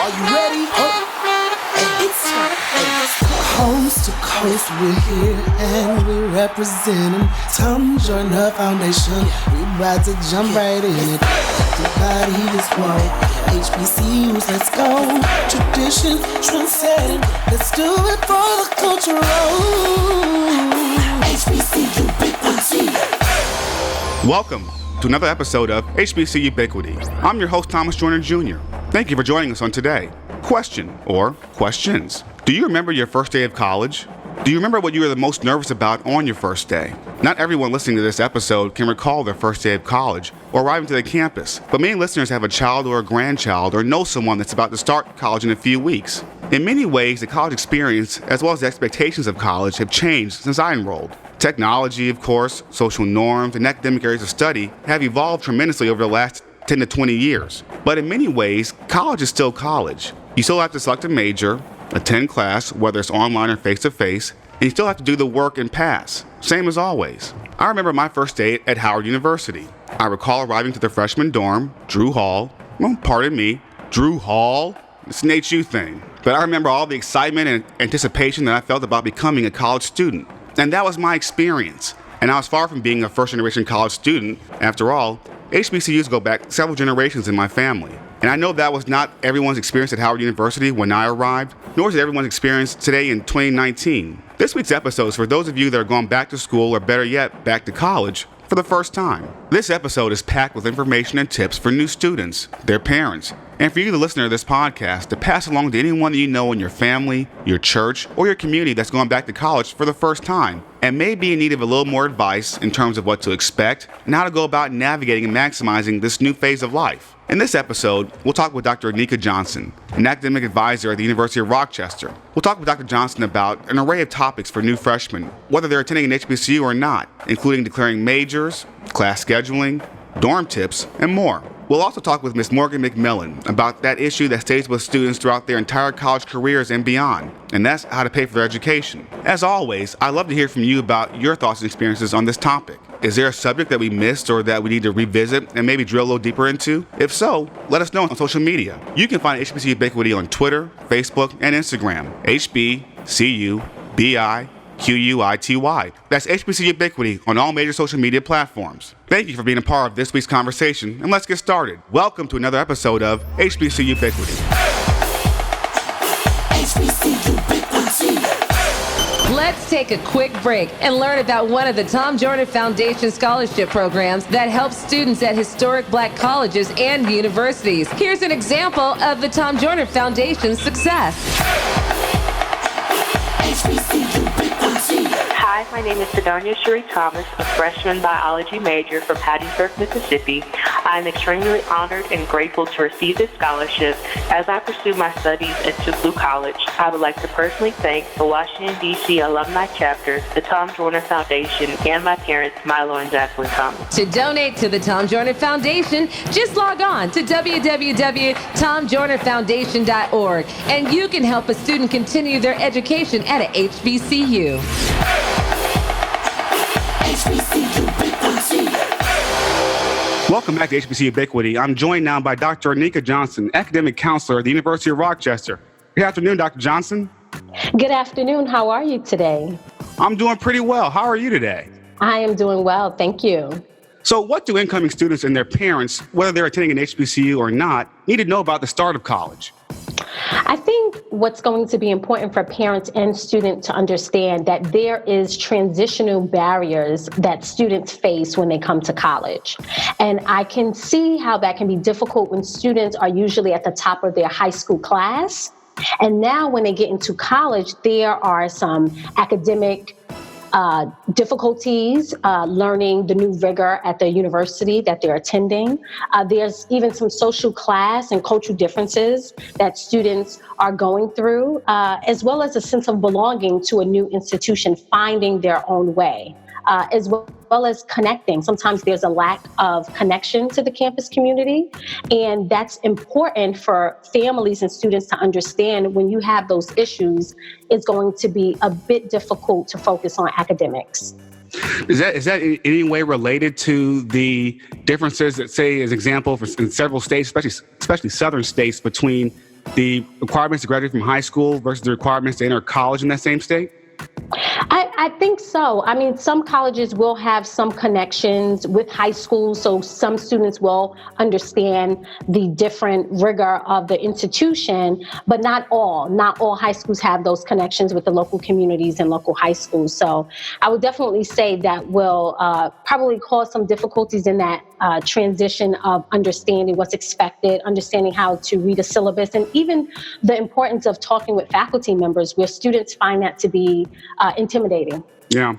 Are you ready? Coast to coast, we're here and we representing Tom Joyner Foundation. We about to jump right in it. The body is woke. HBCUs, let's go. Tradition, trendsetting. Let's do it for the culture. HBCUbiquity. Welcome to another episode of HBCUbiquity. I'm your host, Thomas Joyner Jr. Thank you for joining us on today. Question or questions. Do you remember your first day of college? Do you remember what you were the most nervous about on your first day? Not everyone listening to this episode can recall their first day of college or arriving to the campus, but many listeners have a child or a grandchild or know someone that's about to start college in a few weeks. In many ways, the college experience, as well as the expectations of college, have changed since I enrolled. Technology, of course, social norms, and academic areas of study have evolved tremendously over the last 10 to 20 years. But in many ways, college is still college. You still have to select a major, attend class, whether it's online or face-to-face, and you still have to do the work and pass, same as always. I remember my first day at Howard University. I recall arriving to the freshman dorm, Drew Hall. Well, pardon me, Drew Hall? It's an HU thing. But I remember all the excitement and anticipation that I felt about becoming a college student. And that was my experience. And I was far from being a first-generation college student. After all, HBCUs go back several generations in my family. And I know that was not everyone's experience at Howard University when I arrived, nor is it everyone's experience today in 2019. This week's episode is for those of you that are going back to school, or better yet, back to college for the first time. This episode is packed with information and tips for new students, their parents, and for you, the listener of this podcast, to pass along to anyone that you know in your family, your church, or your community that's going back to college for the first time and may be in need of a little more advice in terms of what to expect and how to go about navigating and maximizing this new phase of life. In this episode, we'll talk with Dr. Anika Johnson, an academic advisor at the University of Rochester. We'll talk with Dr. Johnson about an array of topics for new freshmen, whether they're attending an HBCU or not, including declaring majors, class scheduling, dorm tips, and more. We'll also talk with Ms. Morgan McMillan about that issue that stays with students throughout their entire college careers and beyond, and that's how to pay for their education. As always, I'd love to hear from you about your thoughts and experiences on this topic. Is there a subject that we missed or that we need to revisit and maybe drill a little deeper into? If so, let us know on social media. You can find HBCUbiquity on Twitter, Facebook, and Instagram. HBCUbiquity. That's HBCUbiquity on all major social media platforms. Thank you for being a part of this week's conversation, and let's get started. Welcome to another episode of HBCUbiquity. Let's take a quick break and learn about one of the Tom Joyner Foundation scholarship programs that helps students at historic black colleges and universities. Here's an example of the Tom Joyner Foundation's success. Hi, my name is Sidonia Cherie Thomas, a freshman biology major from Hattiesburg, Mississippi. I am extremely honored and grateful to receive this scholarship. As I pursue my studies at Tougaloo College, I would like to personally thank the Washington, D.C. Alumni Chapter, the Tom Joyner Foundation, and my parents, Milo and Jacqueline Thomas. To donate to the Tom Joyner Foundation, just log on to www.tomjoynerfoundation.org, and you can help a student continue their education at a HBCU. Welcome back to HBCUbiquity. I'm joined now by Dr. Anika Johnson, academic counselor at the University of Rochester. Good afternoon, Dr. Johnson. Good afternoon. How are you today? I'm doing pretty well. How are you today? I am doing well. Thank you. So what do incoming students and their parents, whether they're attending an HBCU or not, need to know about the start of college? I think what's going to be important for parents and students to understand that there is transitional barriers that students face when they come to college. And I can see how that can be difficult when students are usually at the top of their high school class. And now when they get into college, there are some academic difficulties learning the new rigor at the university that they're attending. There's even some social class and cultural differences that students are going through, as well as a sense of belonging to a new institution, finding their own way, as well as connecting. Sometimes there's a lack of connection to the campus community, and that's important for families and students to understand. When you have those issues, it's going to be a bit difficult to focus on academics. Is that in any way related to the differences that, say, as example, in several states, especially southern states, between the requirements to graduate from high school versus the requirements to enter college in that same state? I think so. I mean, some colleges will have some connections with high school, so some students will understand the different rigor of the institution, but not all. Not all high schools have those connections with the local communities and local high schools. So I would definitely say that will probably cause some difficulties in that transition of understanding what's expected, understanding how to read a syllabus, and even the importance of talking with faculty members where students find that to be intimidating. Yeah.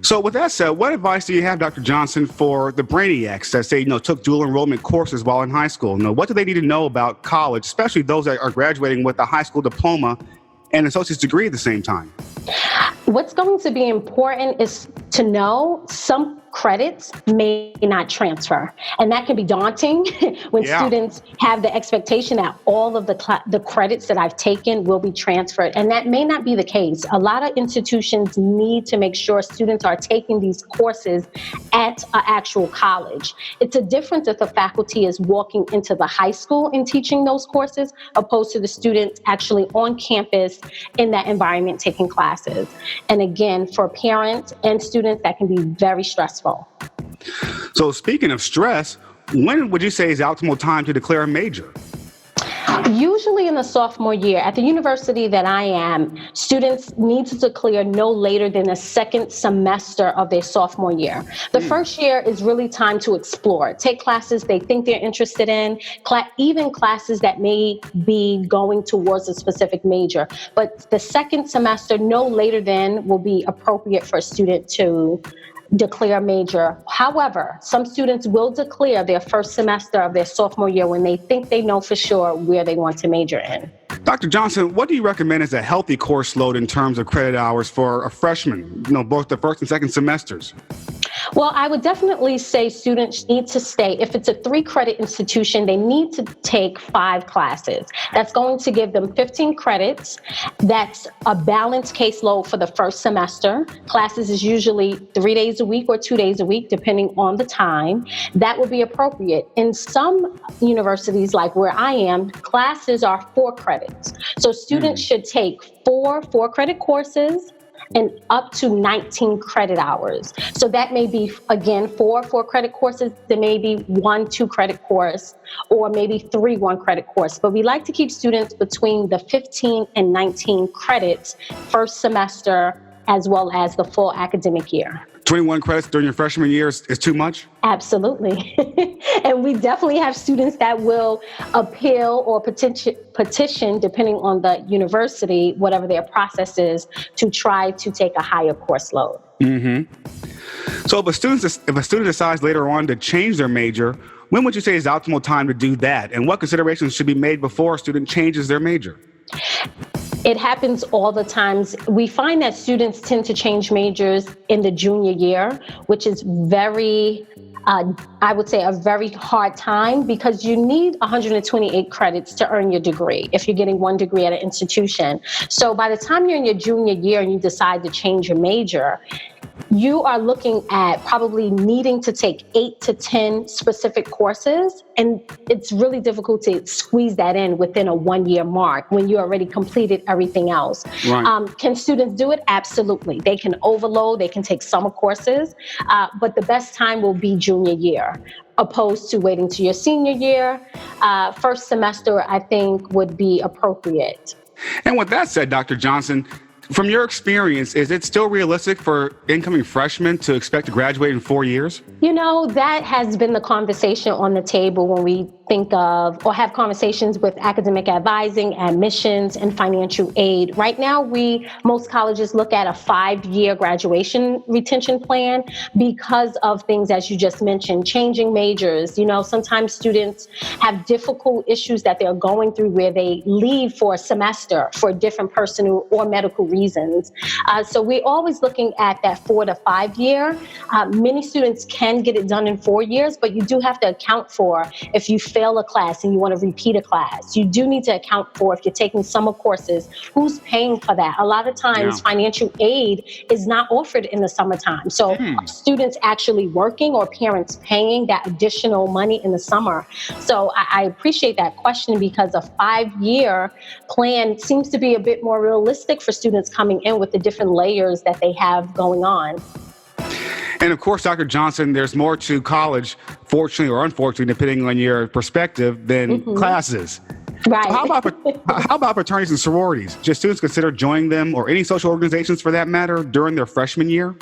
So with that said, what advice do you have, Dr. Johnson, for the brainiacs that say, took dual enrollment courses while in high school? What do they need to know about college, especially those that are graduating with a high school diploma and an associate's degree at the same time? What's going to be important is to know some credits may not transfer. And that can be daunting when students have the expectation that all of the credits that I've taken will be transferred. And that may not be the case. A lot of institutions need to make sure students are taking these courses at an actual college. It's a difference if the faculty is walking into the high school and teaching those courses, opposed to the students actually on campus in that environment taking classes. And again, for parents and students, that can be very stressful. So speaking of stress, when would you say is the optimal time to declare a major? Usually in the sophomore year. At the university that I am, students need to declare no later than the second semester of their sophomore year. The first year is really time to explore, take classes they think they're interested in, even classes that may be going towards a specific major. But the second semester, no later than, will be appropriate for a student to declare a major. However, some students will declare their first semester of their sophomore year when they think they know for sure where they want to major in. Dr. Johnson, what do you recommend as a healthy course load in terms of credit hours for a freshman, both the first and second semesters? Well, I would definitely say students need to stay. If it's a 3-credit institution, they need to take 5 classes. That's going to give them 15 credits. That's a balanced caseload for the first semester. Classes is usually 3 days a week or 2 days a week, depending on the time. That would be appropriate. In some universities, like where I am, classes are 4 credits. So students should take 4 4-credit courses and up to 19 credit hours. So that may be, again, 4 4-credit courses. There may be 1 2-credit course, or maybe 3 1-credit course. But we like to keep students between the 15 and 19 credits first semester, as well as the full academic year. 21 credits during your freshman year is too much? Absolutely. And we definitely have students that will appeal or petition, depending on the university, whatever their process is, to try to take a higher course load. Mm-hmm. So if a student decides later on to change their major, when would you say is the optimal time to do that? And what considerations should be made before a student changes their major? It happens all the times. We find that students tend to change majors in the junior year, which is I would say a very hard time, because you need 128 credits to earn your degree if you're getting 1 degree at an institution. So by the time you're in your junior year and you decide to change your major, you are looking at probably needing to take 8 to 10 specific courses. And it's really difficult to squeeze that in within a 1-year mark when you already completed everything else. Right. Can students do it? Absolutely. They can overload, they can take summer courses, but the best time will be junior year, opposed to waiting to your senior year. First semester, I think, would be appropriate. And with that said, Dr. Johnson, from your experience, is it still realistic for incoming freshmen to expect to graduate in 4 years? That has been the conversation on the table when we think of or have conversations with academic advising, admissions, and financial aid. Right now, most colleges look at a 5-year graduation retention plan because of things, as you just mentioned, changing majors. Sometimes students have difficult issues that they're going through where they leave for a semester for different personal or medical reasons. So we're always looking at that 4 to 5 year. Many students can get it done in 4 years, but you do have to account for if you fail a class and you want to repeat a class, you do need to account for, if you're taking summer courses, who's paying for that. A lot of times financial aid is not offered in the summertime. So are students actually working or parents paying that additional money in the summer? So I appreciate that question, because a 5-year plan seems to be a bit more realistic for students coming in with the different layers that they have going on. And of course, Dr. Johnson, there's more to college, fortunately or unfortunately, depending on your perspective, than classes. Right. So how about fraternities and sororities? Should students consider joining them, or any social organizations for that matter, during their freshman year?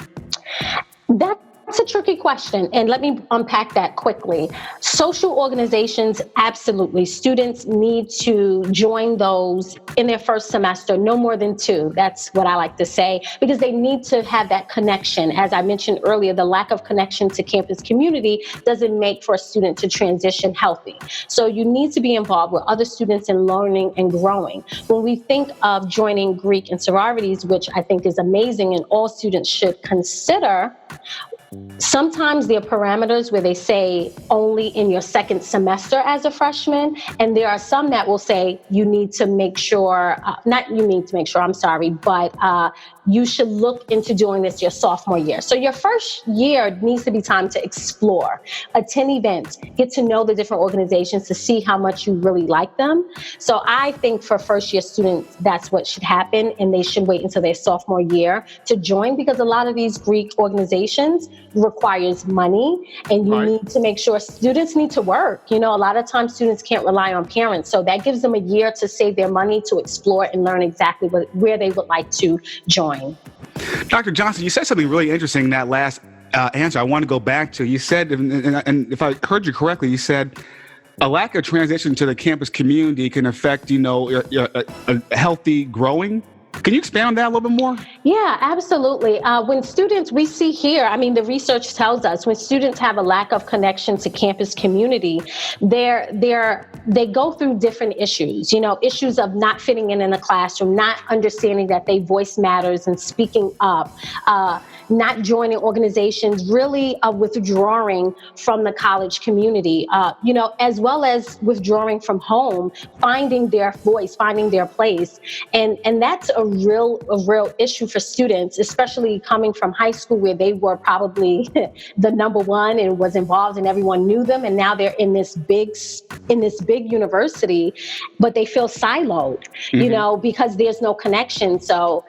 That's a tricky question, and let me unpack that quickly. Social organizations, absolutely. Students need to join those in their first semester, no more than 2. That's what I like to say, because they need to have that connection. As I mentioned earlier, the lack of connection to campus community doesn't make for a student to transition healthy. So you need to be involved with other students in learning and growing. When we think of joining Greek and sororities, which I think is amazing and all students should consider, sometimes there are parameters where they say only in your second semester as a freshman, and there are some that will say you need to make sure, but you should look into doing this your sophomore year. So your first year needs to be time to explore, attend events, get to know the different organizations to see how much you really like them. So I think for first year students, that's what should happen, and they should wait until their sophomore year to join, because a lot of these Greek organizations requires money, and you need to make sure students need to work. You know, a lot of times students can't rely on parents, so that gives them a year to save their money to explore and learn exactly where they would like to join. Dr. Johnson, you said something really interesting in that last answer I want to go back to. You said, and if I heard you correctly, you said a lack of transition to the campus community can affect, a healthy growing. Can you expand on that a little bit more? Yeah, absolutely. When students, we see here, the research tells us when students have a lack of connection to campus community, they go through different issues, issues of not fitting in a classroom, not understanding that their voice matters and speaking up, not joining organizations, really withdrawing from the college community, as well as withdrawing from home, finding their voice, finding their place. And that's a real issue for students, especially coming from high school where they were probably the number one and was involved and everyone knew them. And now they're in this big university, but they feel siloed, because there's no connection. So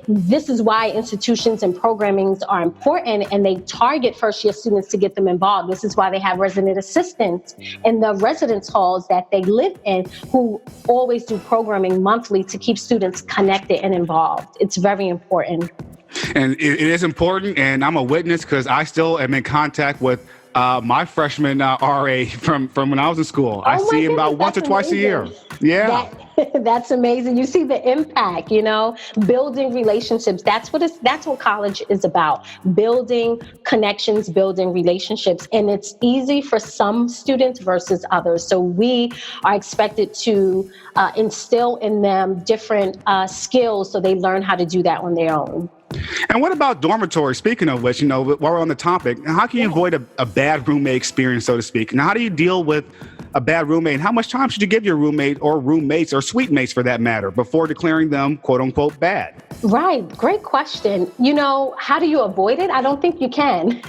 this is why institutions and programmings are important, and they target first year students to get them involved. This is why they have resident assistants in the residence halls that they live in, who always do programming monthly to keep students connected and involved. It's very important. And it is important, and I'm a witness because I still am in contact with my freshman RA from when I was in school. I see him about once or twice a year. Yeah. That's amazing. You see the impact, building relationships. That's what college is about. Building connections, building relationships. And it's easy for some students versus others. So we are expected to instill in them different skills so they learn how to do that on their own. And what about dormitories? Speaking of which, while we're on the topic, how can you avoid a bad roommate experience, so to speak? Now, how do you deal with a bad roommate? And how much time should you give your roommate or roommates or suite mates for that matter before declaring them quote unquote bad? Right. Great question. How do you avoid it? I don't think you can.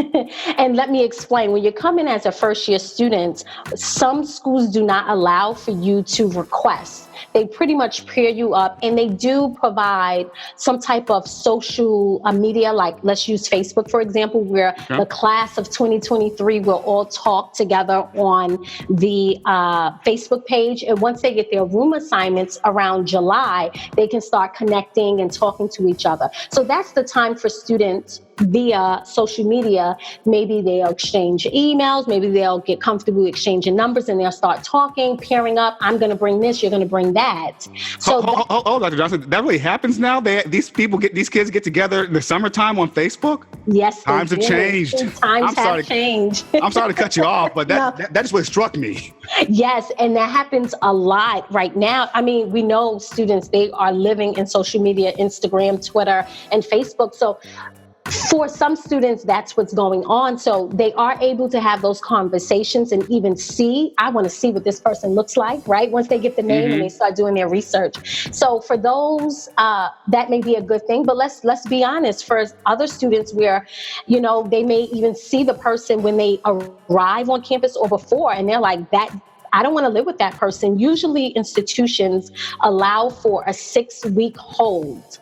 And let me explain. When you come in as a first year student, some schools do not allow for you to request. They pretty much pair you up, and they do provide some type of social media, like let's use Facebook, for example, where the class of 2023 will all talk together on the Facebook page. And once they get their room assignments around July, they can start connecting and talking to each other. So that's the time for students via social media. Maybe they'll exchange emails, maybe they'll get comfortable exchanging numbers, and they'll start talking, pairing up. I'm going to bring this, you're going to bring that. So Dr. Johnson, that really happens now? These kids get together in the summertime on Facebook? Yes. Times have changed. Times have changed. I'm sorry to cut you off, but that is what struck me. Yes, and that happens a lot right now. We know students, they are living in social media, Instagram, Twitter, and Facebook. So for some students, that's what's going on. So they are able to have those conversations and even see, I want to see what this person looks like, right? Once they get the name and they start doing their research. So for those, that may be a good thing. But let's be honest, for other students where, they may even see the person when they arrive on campus or before, and they're like, I don't want to live with that person. Usually institutions allow for a 6-week hold.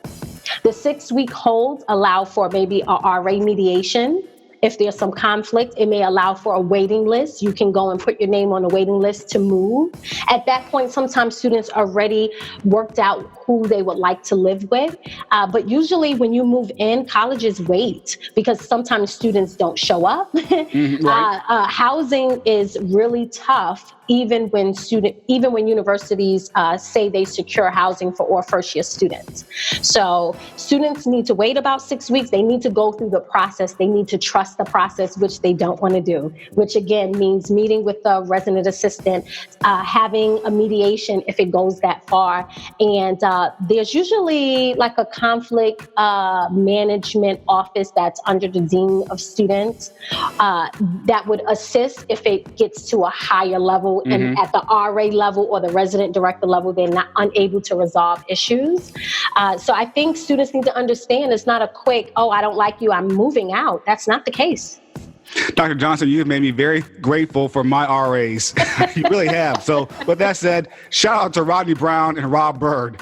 The 6-week hold allow for maybe a RA mediation. If there's some conflict, it may allow for a waiting list. You can go and put your name on a waiting list to move. At that point, sometimes students already worked out who they would like to live with. But usually when you move in, colleges wait because sometimes students don't show up. Right. Housing is really tough, even when universities say they secure housing for all first-year students. So students need to wait about 6 weeks. They need to go through the process. They need to trust the process, which they don't want to do, which again means meeting with the resident assistant, having a mediation if it goes that far. And there's usually like a conflict management office that's under the dean of students that would assist if it gets to a higher level. And at the RA level or the resident director level, they're not unable to resolve issues. So I think students need to understand it's not a quick, I don't like you, I'm moving out. That's not the case. Dr. Johnson, you've made me very grateful for my RAs. You really have. So with that said, shout out to Rodney Brown and Rob Bird.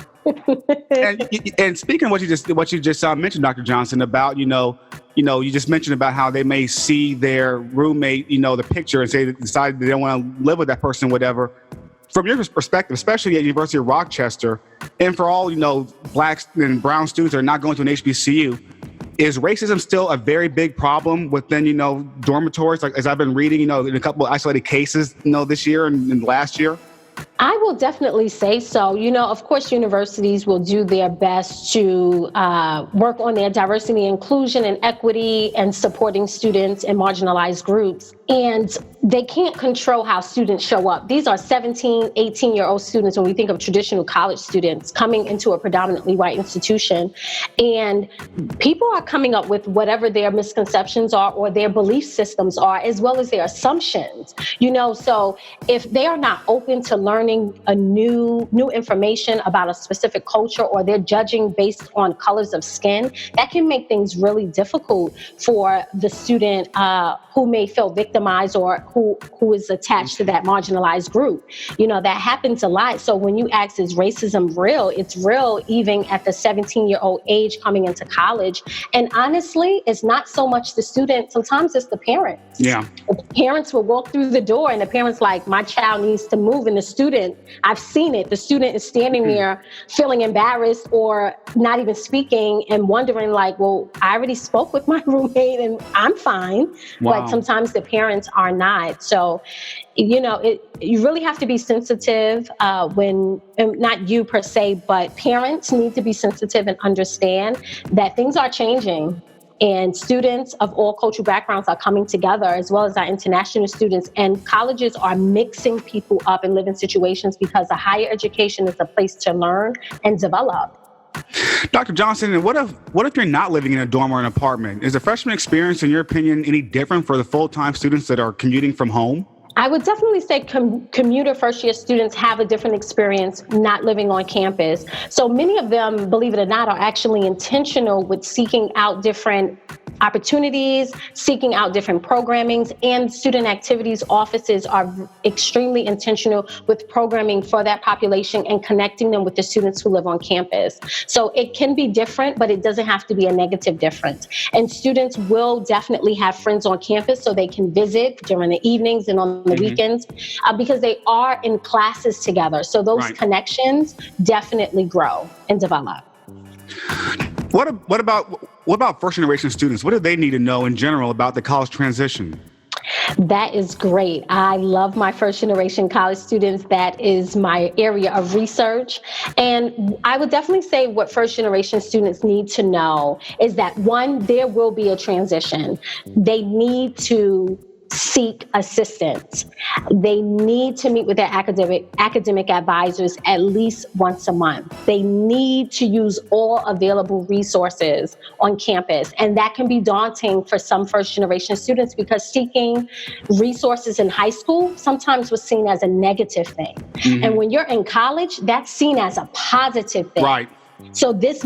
and speaking of what you just mentioned, Dr. Johnson, about, you just mentioned about how they may see their roommate, the picture and say they decide they don't want to live with that person, whatever. From your perspective, especially at University of Rochester, and for all, Blacks and brown students that are not going to an HBCU, is racism still a very big problem within, dormitories? Like, as I've been reading, in a couple of isolated cases, this year and last year? I will definitely say so. Of course, universities will do their best to work on their diversity, inclusion, and equity and supporting students and marginalized groups. And they can't control how students show up. These are 17, 18-year-old students when we think of traditional college students coming into a predominantly white institution. And people are coming up with whatever their misconceptions are or their belief systems are, as well as their assumptions. So if they are not open to learning a new information about a specific culture, or they're judging based on colors of skin, that can make things really difficult for the student who may feel victimized or who is attached to that marginalized group. That happens a lot. So when you ask, is racism real? It's real even at the 17-year-old age coming into college. And honestly, it's not so much the student. Sometimes it's the parents. Yeah. The parents will walk through the door and the parents like, my child needs to move. And the student, I've seen it. The student is standing there feeling embarrassed or not even speaking and wondering like, well, I already spoke with my roommate and I'm fine. Wow. But sometimes the parents are not. So, you really have to be sensitive when, not you per se, but parents need to be sensitive and understand that things are changing. And students of all cultural backgrounds are coming together, as well as our international students. And colleges are mixing people up in living situations because a higher education is a place to learn and develop. Dr. Johnson, what if you're not living in a dorm or an apartment? Is the freshman experience, in your opinion, any different for the full-time students that are commuting from home? I would definitely say commuter first-year students have a different experience not living on campus. So many of them, believe it or not, are actually intentional with seeking out different opportunities, seeking out different programmings, and student activities offices are extremely intentional with programming for that population and connecting them with the students who live on campus. So it can be different, but it doesn't have to be a negative difference. And students will definitely have friends on campus so they can visit during the evenings and on the weekends because they are in classes together. So those connections definitely grow and develop. What about first generation students? What do they need to know in general about the college transition? That is great. I love my first generation college students. That is my area of research. And I would definitely say what first generation students need to know is that, one, there will be a transition. They need to seek assistance. They need to meet with their academic advisors at least once a month. They need to use all available resources on campus. And that can be daunting for some first-generation students because seeking resources in high school sometimes was seen as a negative thing. Mm-hmm. And when you're in college, that's seen as a positive thing. Right. So this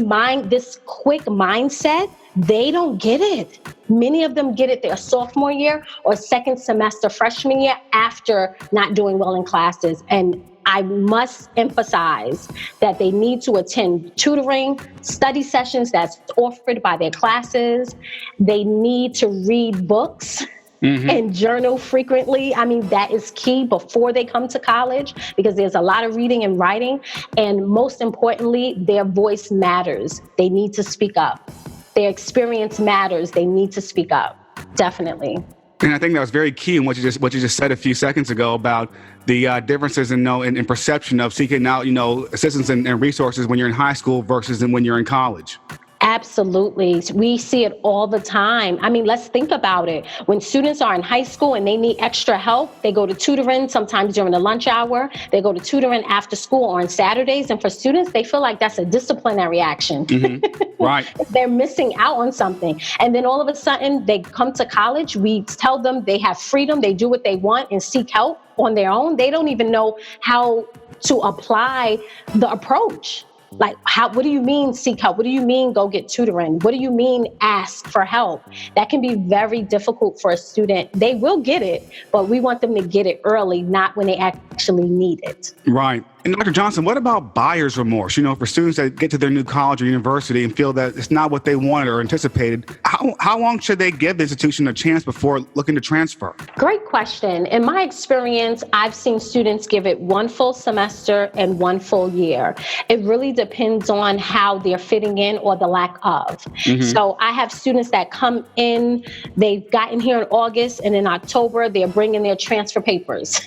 quick mindset, they don't get it. Many of them get it their sophomore year or second semester freshman year after not doing well in classes. And I must emphasize that they need to attend tutoring, study sessions that's offered by their classes. They need to read books. Mm-hmm. And journal frequently. I mean, that is key before they come to college because there's a lot of reading and writing. And most importantly, their voice matters. They need to speak up. Their experience matters. They need to speak up. Definitely. And I think that was very key in what you just said a few seconds ago about the differences in perception of seeking out, assistance and resources when you're in high school versus when you're in college. Absolutely. We see it all the time. I mean, let's think about it. When students are in high school and they need extra help, they go to tutoring sometimes during the lunch hour. They go to tutoring after school or on Saturdays. And for students, they feel like that's a disciplinary action. Mm-hmm. Right. They're missing out on something. And then all of a sudden they come to college. We tell them they have freedom. They do what they want and seek help on their own. They don't even know how to apply the approach. Like, what do you mean seek help? What do you mean go get tutoring? What do you mean ask for help? That can be very difficult for a student. They will get it, but we want them to get it early, not when they actually need it. Right. And Dr. Johnson, what about buyer's remorse? For students that get to their new college or university and feel that it's not what they wanted or anticipated, how long should they give the institution a chance before looking to transfer? Great question. In my experience, I've seen students give it one full semester and one full year. It really depends on how they're fitting in or the lack of. Mm-hmm. So I have students that come in, they've gotten here in August, and in October, they're bringing their transfer papers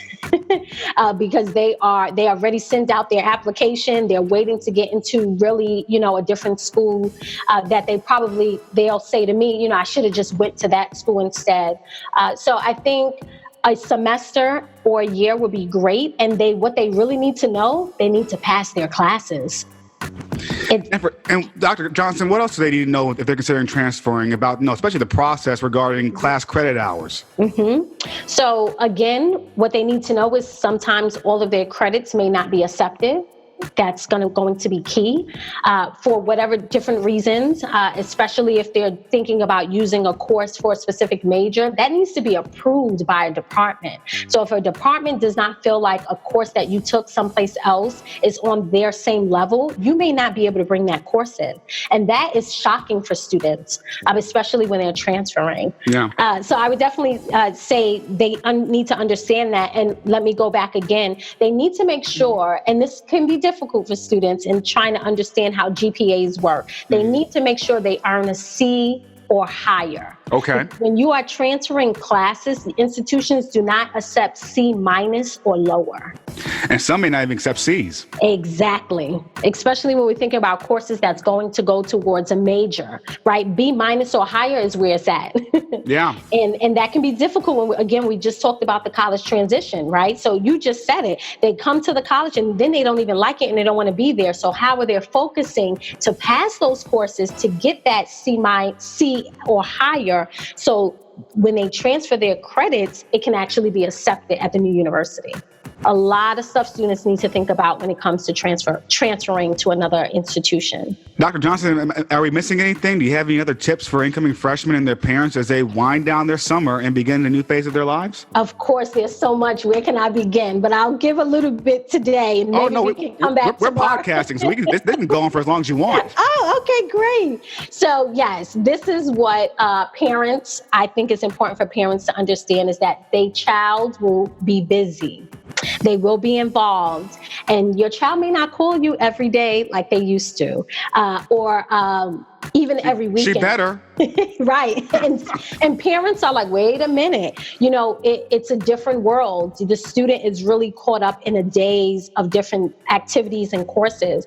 because they already sent out their application. They're waiting to get into really, a different school that they'll say to me, I should have just went to that school instead. So I think a semester or a year would be great. And what they really need to know, they need to pass their classes. And Dr. Johnson, what else do they need to know if they're considering transferring about, especially the process regarding class credit hours? Mm-hmm. So again, what they need to know is sometimes all of their credits may not be accepted. That's going to be key for whatever different reasons, especially if they're thinking about using a course for a specific major. That needs to be approved by a department. So if a department does not feel like a course that you took someplace else is on their same level, you may not be able to bring that course in. And that is shocking for students, especially when they're transferring. Yeah. So I would definitely say they need to understand that. And let me go back again. They need to make sure, and this can be difficult for students in trying to understand how GPAs work. They need to make sure they earn a C or higher. Okay. When you are transferring classes, the institutions do not accept C- or lower. And some may not even accept Cs. Exactly. Especially when we think about courses that's going to go towards a major, right? B- or higher is where it's at. Yeah. And that can be difficult when, we just talked about the college transition, right? So you just said it. They come to the college and then they don't even like it and they don't want to be there. So how are they focusing to pass those courses to get that C or higher? So when they transfer their credits, it can actually be accepted at the new university. A lot of stuff students need to think about when it comes to transferring to another institution. Dr. Johnson, are we missing anything? Do you have any other tips for incoming freshmen and their parents as they wind down their summer and begin a new phase of their lives? Of course, there's so much. Where can I begin? But I'll give a little bit today. And maybe we can come back We're tomorrow. podcasting, so this can go on for as long as you want. Oh, okay, great. So yes, this is what parents, I think it's important for parents to understand is that their child will be busy. They will be involved, and your child may not call you every day like they used to, or even every weekend. She better. Right. And parents are like, wait a minute, it's a different world. The student is really caught up in a days of different activities and courses.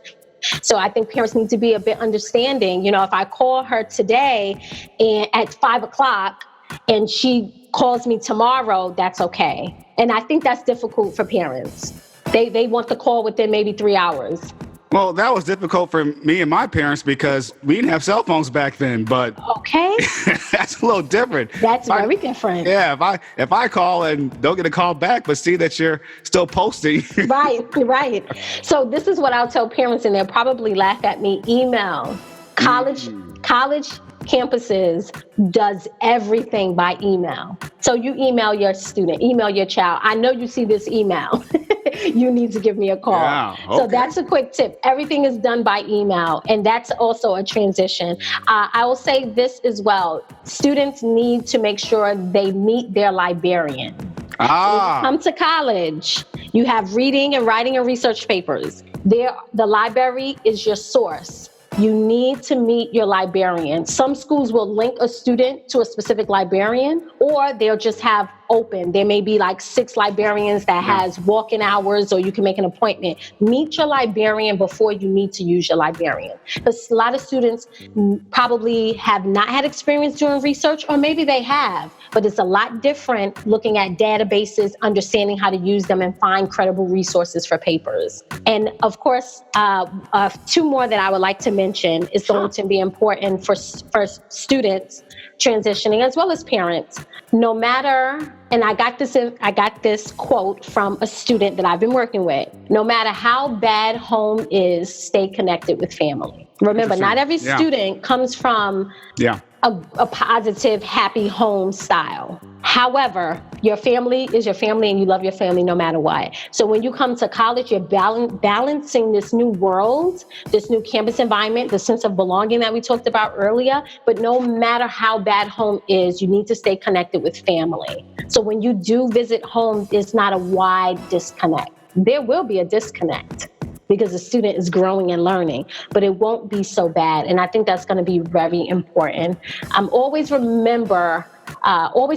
So I think parents need to be a bit understanding. If I call her today at 5:00 and she calls me tomorrow, that's okay. And I think that's difficult for parents. They want the call within maybe 3 hours. Well, that was difficult for me and my parents because we didn't have cell phones back then, but okay, that's a little different. That's very different. Yeah, if I call and don't get a call back, but see that you're still posting. Right. So this is what I'll tell parents, and they'll probably laugh at me. Email. College campuses does everything by email. So you email your student, email your child. I know you see this email. You need to give me a call. Yeah, okay. So that's a quick tip. Everything is done by email, and that's also a transition. I will say this as well. Students need to make sure they meet their librarian. When you come to college, you have reading and writing and research papers. The library is your source. You need to meet your librarian. Some schools will link a student to a specific librarian, or they'll just have open. There may be like 6 librarians that has walk-in hours, or you can make an appointment. Meet your librarian before you need to use your librarian. Because a lot of students probably have not had experience doing research, or maybe they have, but it's a lot different looking at databases, understanding how to use them, and find credible resources for papers. And of course, 2 more that I would like to mention is going to be important for students transitioning as well as parents. No matter, and I got this quote from a student that I've been working with. No matter how bad home is, stay connected with family. Remember, not every student comes from a positive, happy home style. However, your family is your family, and you love your family no matter what. So when you come to college, you're balancing this new world, this new campus environment, the sense of belonging that we talked about earlier. But no matter how bad home is, you need to stay connected with family. So when you do visit home, it's not a wide disconnect. There will be a disconnect because the student is growing and learning, but it won't be so bad. And I think that's going to be very important. Always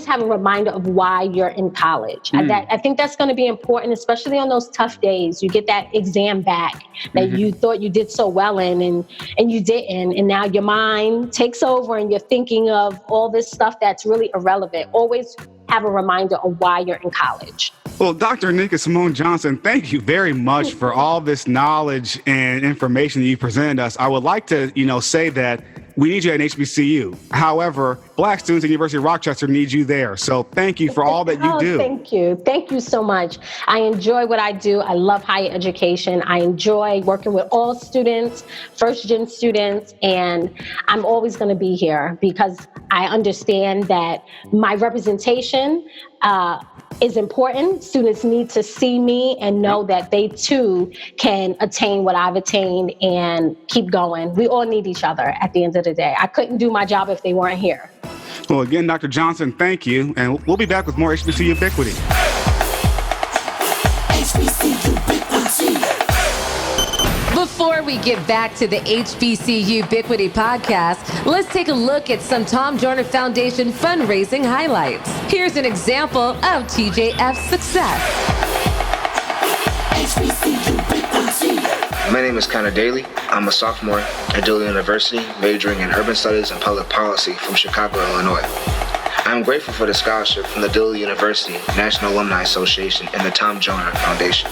have a reminder of why you're in college. I think that's going to be important, especially on those tough days. You get that exam back that you thought you did so well in, and you didn't. And now your mind takes over and you're thinking of all this stuff that's really irrelevant. Always have a reminder of why you're in college. Well, Dr. Anika Simone Johnson, thank you very much for all this knowledge and information that you presented us. I would like to, say that we need you at HBCU. However, Black students at University of Rochester need you there. So thank you for all that you do. Thank you. Thank you so much. I enjoy what I do. I love higher education. I enjoy working with all students, first-gen students, and I'm always going to be here because I understand that my representation is important. Students need to see me and know that they too can attain what I've attained and keep going. We all need each other at the end of the day. I couldn't do my job if they weren't here. Well, again, Dr. Johnson, thank you. And we'll be back with more HBCUbiquity. Before we get back to the HBCUbiquity podcast, let's take a look at some Tom Joyner Foundation fundraising highlights. Here's an example of TJF's success. My name is Connor Daly. I'm a sophomore at Dillon University, majoring in urban studies and public policy from Chicago, Illinois. I'm grateful for the scholarship from the Dillon University National Alumni Association and the Tom Joyner Foundation.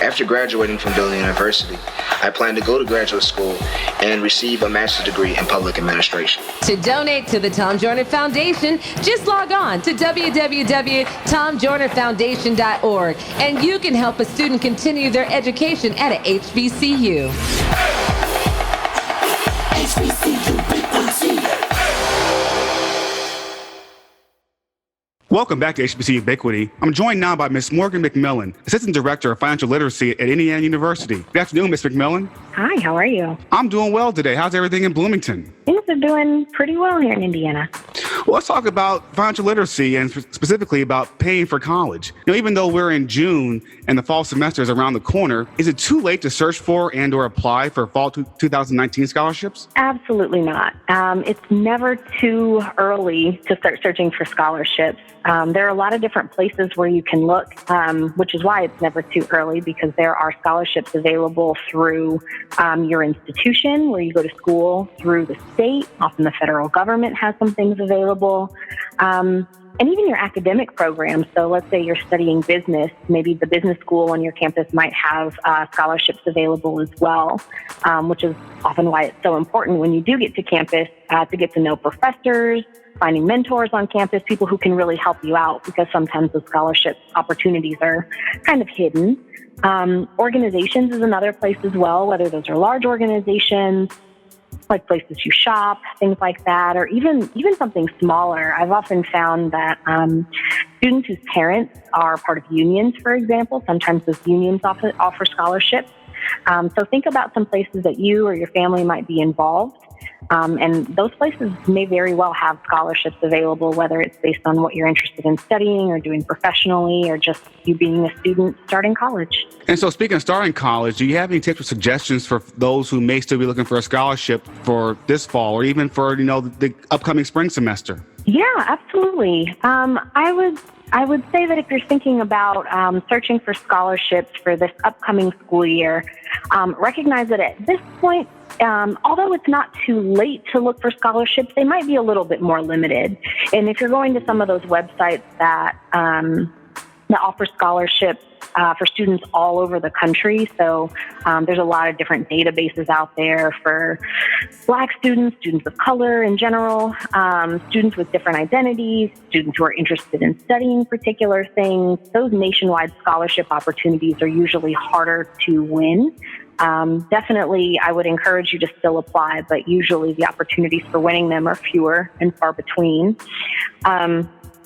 After graduating from Dillon University, I plan to go to graduate school and receive a master's degree in public administration. To donate to the Tom Joyner Foundation, just log on to www.tomjoynerfoundation.org and you can help a student continue their education at a HBCU. Welcome back to HBCUbiquity. I'm joined now by Ms. Morgan McMillan, Assistant Director of Financial Literacy at Indiana University. Good afternoon, Ms. McMillan. Hi, how are you? I'm doing well today. How's everything in Bloomington? Things are doing pretty well here in Indiana. Well, let's talk about financial literacy and specifically about paying for college. Even though we're in June and the fall semester is around the corner, is it too late to search for and or apply for fall 2019 scholarships? Absolutely not. It's never too early to start searching for scholarships. There are a lot of different places where you can look, which is why it's never too early, because there are scholarships available through your institution where you go to school, through the state. Often the federal government has some things available. And even your academic programs. So let's say you're studying business, maybe the business school on your campus might have scholarships available as well, which is often why it's so important when you do get to campus to get to know professors, finding mentors on campus, people who can really help you out, because sometimes the scholarship opportunities are kind of hidden. Organizations is another place as well, whether those are large organizations, like places you shop, things like that, or even something smaller. I've often found that students whose parents are part of unions, for example, sometimes those unions offer scholarships. So think about some places that you or your family might be involved. And those places may very well have scholarships available, whether it's based on what you're interested in studying or doing professionally, or just you being a student starting college. And so speaking of starting college, do you have any tips or suggestions for those who may still be looking for a scholarship for this fall, or even for, the upcoming spring semester? Yeah, absolutely. I would say that if you're thinking about searching for scholarships for this upcoming school year, recognize that at this point, although it's not too late to look for scholarships, they might be a little bit more limited. And if you're going to some of those websites that offer scholarships for students all over the country, so there's a lot of different databases out there for Black students, students of color in general, students with different identities, students who are interested in studying particular things. Those nationwide scholarship opportunities are usually harder to win. Definitely, I would encourage you to still apply, but usually the opportunities for winning them are fewer and far between.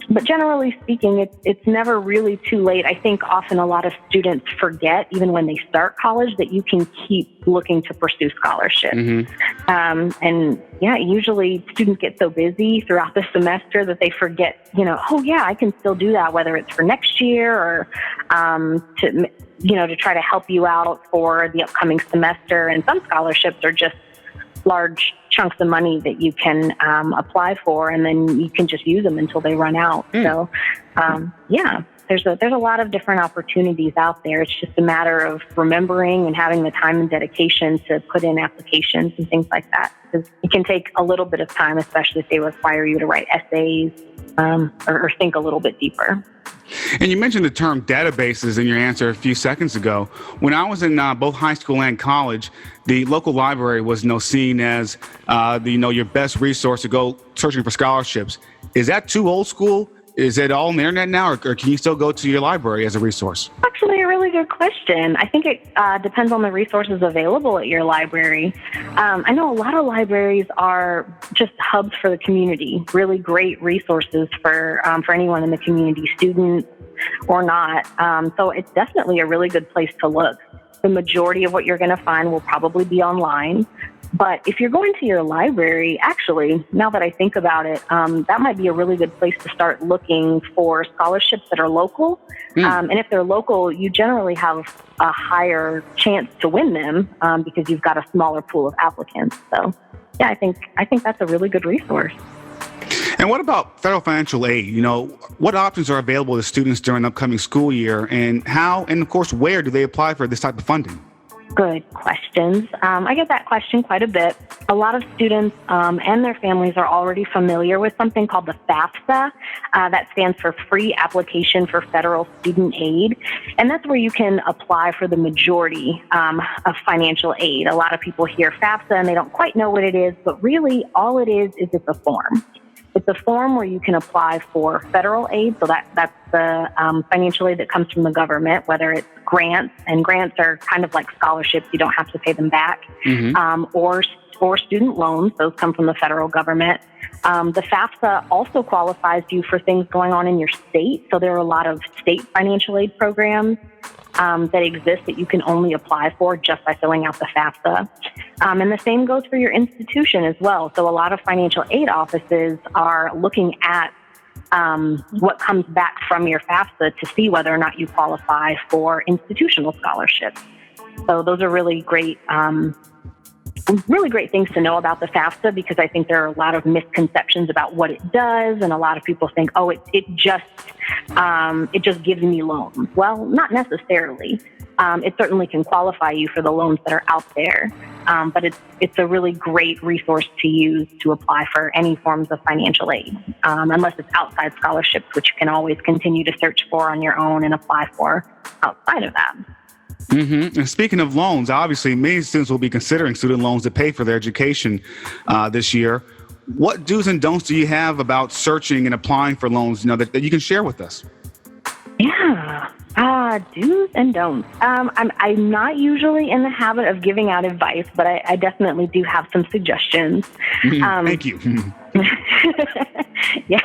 But generally speaking, it's never really too late. I think often a lot of students forget, even when they start college, that you can keep looking to pursue scholarships. And yeah, usually students get so busy throughout the semester that they forget, oh yeah, I can still do that, whether it's for next year or to try to help you out for the upcoming semester. And some scholarships are just large chunks of money that you can apply for, and then you can just use them until they run out. So, there's a lot of different opportunities out there. It's just a matter of remembering and having the time and dedication to put in applications and things like that. Because it can take a little bit of time, especially if they require you to write essays or think a little bit deeper. And you mentioned the term databases in your answer a few seconds ago. When I was in both high school and college, the local library was seen as your best resource to go searching for scholarships. Is that too old school? Is it all on the internet now, or can you still go to your library as a resource? Actually, a really good question. I think it depends on the resources available at your library. I know a lot of libraries are just hubs for the community, really great resources for anyone in the community, students or not. So it's definitely a really good place to look. The majority of what you're going to find will probably be online. But if you're going to your library, actually, now that I think about it, that might be a really good place to start looking for scholarships that are local. And if they're local, you generally have a higher chance to win them because you've got a smaller pool of applicants. So, yeah, I think that's a really good resource. And what about federal financial aid? What options are available to students during the upcoming school year, and how, and of course, where do they apply for this type of funding? Good questions. I get that question quite a bit. A lot of students and their families are already familiar with something called the FAFSA. That stands for Free Application for Federal Student Aid. And that's where you can apply for the majority of financial aid. A lot of people hear FAFSA and they don't quite know what it is, but really all it is it's a form. It's a form where you can apply for federal aid. So that's the financial aid that comes from the government, whether it's grants, and grants are kind of like scholarships. You don't have to pay them back, or student loans. Those come from the federal government. The FAFSA also qualifies you for things going on in your state. So there are a lot of state financial aid programs that exist that you can only apply for just by filling out the FAFSA. And the same goes for your institution as well. So a lot of financial aid offices are looking at what comes back from your FAFSA to see whether or not you qualify for institutional scholarships. So those are really great things to know about the FAFSA, because I think there are a lot of misconceptions about what it does, and a lot of people think, it just gives me loans. Well, not necessarily. it certainly can qualify you for the loans that are out there. But it's a really great resource to use to apply for any forms of financial aid, unless it's outside scholarships, which you can always continue to search for on your own and apply for outside of that. Mm-hmm. And speaking of loans, obviously many students will be considering student loans to pay for their education this year. What do's and don'ts do you have about searching and applying for loans, that you can share with us? Yeah. Do's and don'ts. I'm not usually in the habit of giving out advice, but I definitely do have some suggestions. Thank you. Yeah,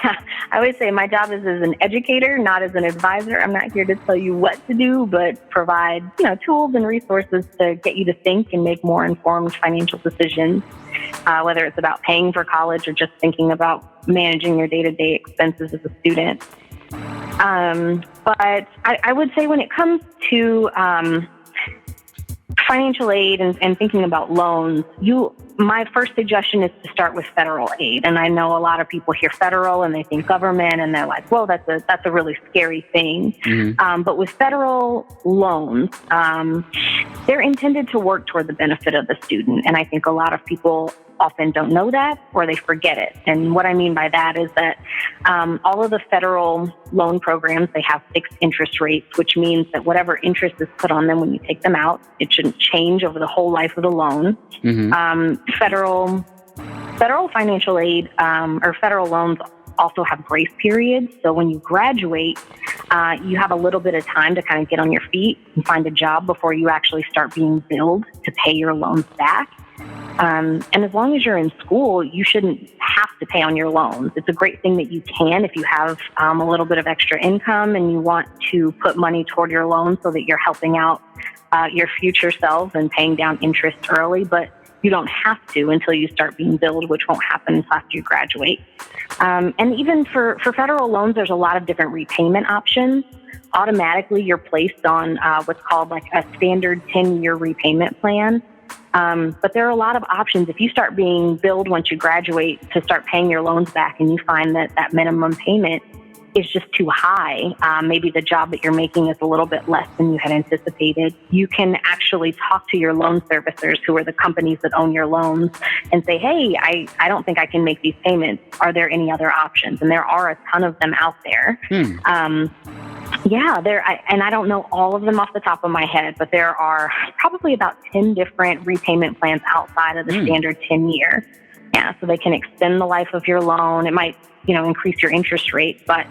I always say my job is as an educator, not as an advisor. I'm not here to tell you what to do, but provide, tools and resources to get you to think and make more informed financial decisions, whether it's about paying for college or just thinking about managing your day-to-day expenses as a student. But I would say when it comes to financial aid and thinking about loans, my first suggestion is to start with federal aid. And I know a lot of people hear federal and they think government and they're like, well, that's a really scary thing. Mm-hmm. But with federal loans, they're intended to work toward the benefit of the student. And I think a lot of people often don't know that or they forget it. And what I mean by that is that all of the federal loan programs, they have fixed interest rates, which means that whatever interest is put on them when you take them out, it shouldn't change over the whole life of the loan. Mm-hmm. Federal financial aid or federal loans also have grace periods. So when you graduate, you have a little bit of time to kind of get on your feet and find a job before you actually start being billed to pay your loans back. And as long as you're in school, you shouldn't have to pay on your loans. It's a great thing that you can if you have a little bit of extra income and you want to put money toward your loans so that you're helping out your future self and paying down interest early. But you don't have to until you start being billed, which won't happen until after you graduate. And even for federal loans, there's a lot of different repayment options. Automatically, you're placed on what's called like a standard 10-year repayment plan. But there are a lot of options. If you start being billed once you graduate to start paying your loans back and you find that minimum payment is just too high, maybe the job that you're making is a little bit less than you had anticipated, you can actually talk to your loan servicers, who are the companies that own your loans, and say, hey, I don't think I can make these payments. Are there any other options? And there are a ton of them out there. Yeah, and I don't know all of them off the top of my head, but there are probably about 10 different repayment plans outside of the standard 10-year. Yeah, so they can extend the life of your loan. It might, increase your interest rate, but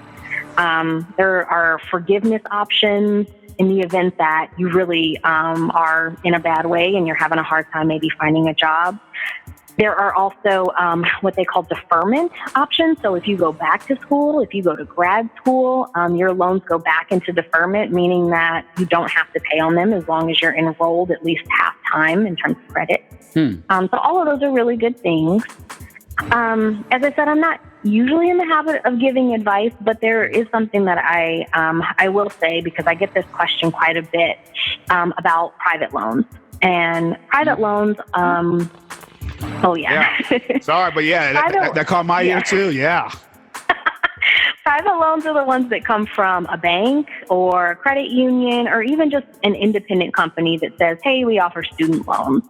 there are forgiveness options in the event that you really are in a bad way and you're having a hard time maybe finding a job. There are also what they call deferment options. So if you go back to school, if you go to grad school, your loans go back into deferment, meaning that you don't have to pay on them as long as you're enrolled at least half time in terms of credit. So all of those are really good things. As I said, I'm not usually in the habit of giving advice, but there is something that I will say, because I get this question quite a bit about private loans. And private loans, oh, yeah. Sorry, but that caught my ear too. Yeah. Private loans are the ones that come from a bank or a credit union or even just an independent company that says, hey, we offer student loans.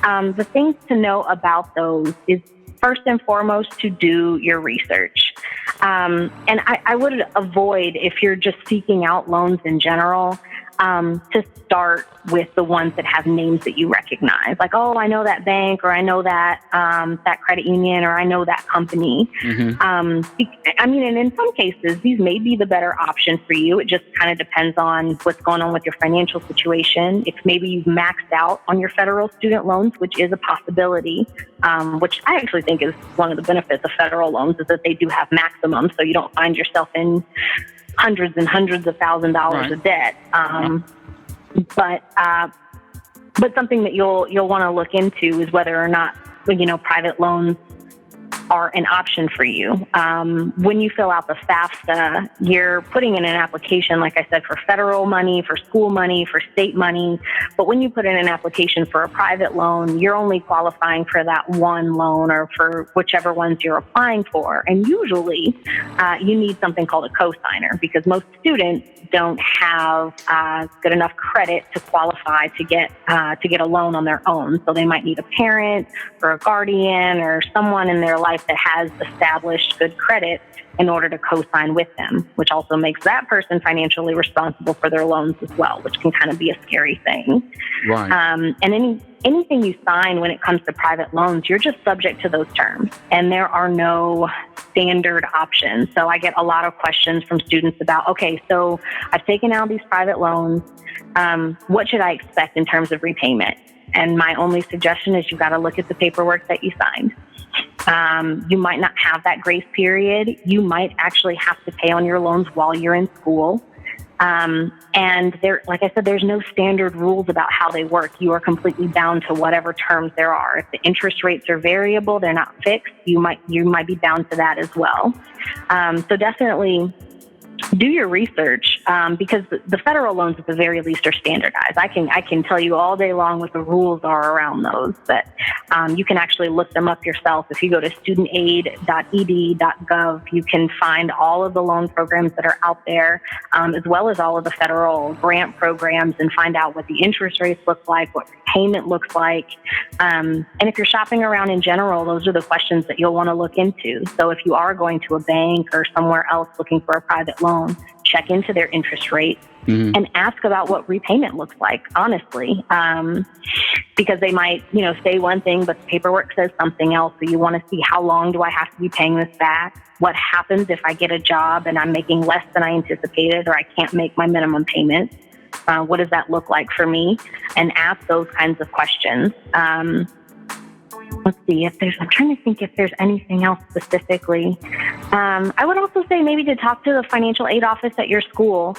The things to know about those is, first and foremost, to do your research. And I would avoid, if you're just seeking out loans in general, to start with the ones that have names that you recognize. Like, oh, I know that bank, or I know that that credit union, or I know that company. And in some cases, these may be the better option for you. It just kind of depends on what's going on with your financial situation. If maybe you've maxed out on your federal student loans, which is a possibility, which I actually think is one of the benefits of federal loans, is that they do have maximums, so you don't find yourself in hundreds and hundreds of $1,000s of debt. But something that you'll want to look into is whether or not, private loans are an option for you. When you fill out the FAFSA, you're putting in an application, like I said, for federal money, for school money, for state money. But when you put in an application for a private loan, you're only qualifying for that one loan or for whichever ones you're applying for. And usually you need something called a cosigner, because most students don't have good enough credit to qualify to get a loan on their own. So they might need a parent or a guardian or someone in their life that has established good credit in order to co-sign with them, which also makes that person financially responsible for their loans as well, which can kind of be a scary thing. Right. And anything you sign when it comes to private loans, you're just subject to those terms, and there are no standard options. So I get a lot of questions from students about, okay, so I've taken out these private loans. What should I expect in terms of repayment? And my only suggestion is you've got to look at the paperwork that you signed. You might not have that grace period. You might actually have to pay on your loans while you're in school. And there, like I said, there's no standard rules about how they work. You are completely bound to whatever terms there are. If the interest rates are variable, they're not fixed, you might be bound to that as well. So definitely do your research, because the federal loans at the very least are standardized. I can tell you all day long what the rules are around those, but you can actually look them up yourself. If you go to studentaid.ed.gov, you can find all of the loan programs that are out there, as well as all of the federal grant programs, and find out what the interest rates look like, what payment looks like. And if you're shopping around in general, those are the questions that you'll want to look into. So if you are going to a bank or somewhere else looking for a private loan, check into their interest rate and ask about what repayment looks like, honestly, because they might, say one thing, but the paperwork says something else. So you want to see, how long do I have to be paying this back? What happens if I get a job and I'm making less than I anticipated, or I can't make my minimum payment? What does that look like for me? And ask those kinds of questions. Let's see I'm trying to think if there's anything else specifically. I would also say maybe to talk to the financial aid office at your school.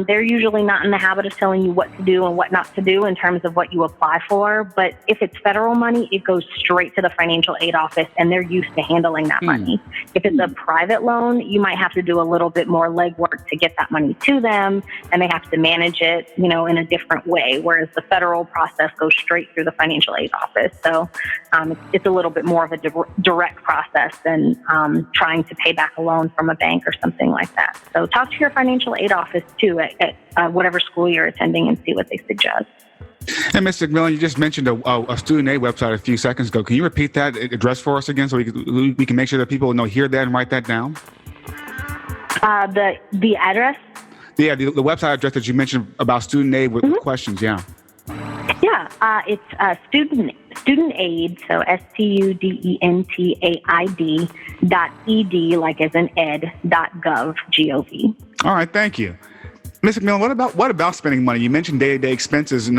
They're usually not in the habit of telling you what to do and what not to do in terms of what you apply for. But if it's federal money, it goes straight to the financial aid office, and they're used to handling that money. If it's a private loan, you might have to do a little bit more legwork to get that money to them, and they have to manage it, in a different way. Whereas the federal process goes straight through the financial aid office. So it's a little bit more of a direct process than trying to pay back a loan from a bank or something like that. So talk to your financial aid office too at whatever school you're attending and see what they suggest. And Ms. McMillan, you just mentioned a student aid website a few seconds ago. Can you repeat that address for us again so we can make sure that people hear that and write that down? The address? Yeah, the website address that you mentioned about student aid with questions, yeah. Yeah, it's studentaid, so studentaid.ed, like as in ed.gov, G-O-V. All right, thank you. Ms. McMillan, what about spending money? You mentioned day-to-day expenses,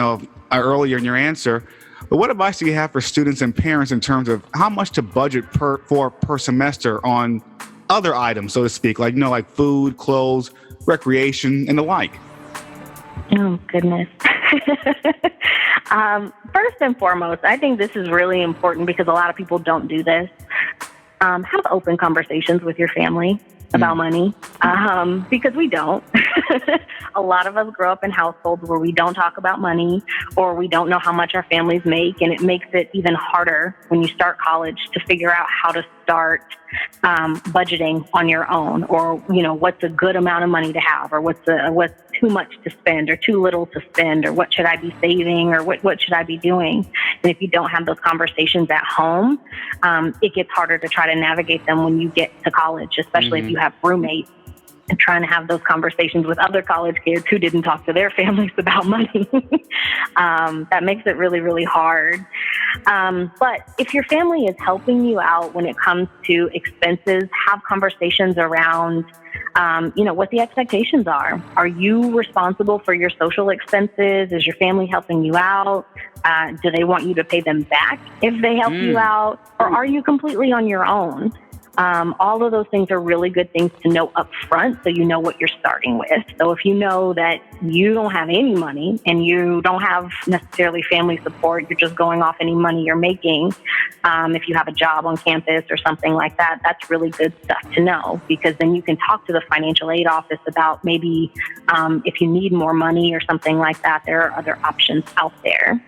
earlier in your answer, but what advice do you have for students and parents in terms of how much to budget per semester on other items, so to speak, like food, clothes, recreation, and the like? Oh, goodness. First and foremost, I think this is really important because a lot of people don't do this. Have open conversations with your family about money, because we don't. A lot of us grow up in households where we don't talk about money, or we don't know how much our families make, and it makes it even harder when you start college to figure out how to start budgeting on your own, or what's a good amount of money to have, or what's too much to spend or too little to spend, or what should I be saving, or what should I be doing. And if you don't have those conversations at home, it gets harder to try to navigate them when you get to college, especially if you have roommates, and trying to have those conversations with other college kids who didn't talk to their families about money. That makes it really, really hard. But if your family is helping you out when it comes to expenses, have conversations around what the expectations are. Are you responsible for your social expenses? Is your family helping you out? Do they want you to pay them back if they help you out? Or are you completely on your own? All of those things are really good things to know up front so you know what you're starting with. So if you know that you don't have any money and you don't have necessarily family support, you're just going off any money you're making, if you have a job on campus or something like that, that's really good stuff to know, because then you can talk to the financial aid office about maybe if you need more money or something like that, there are other options out there.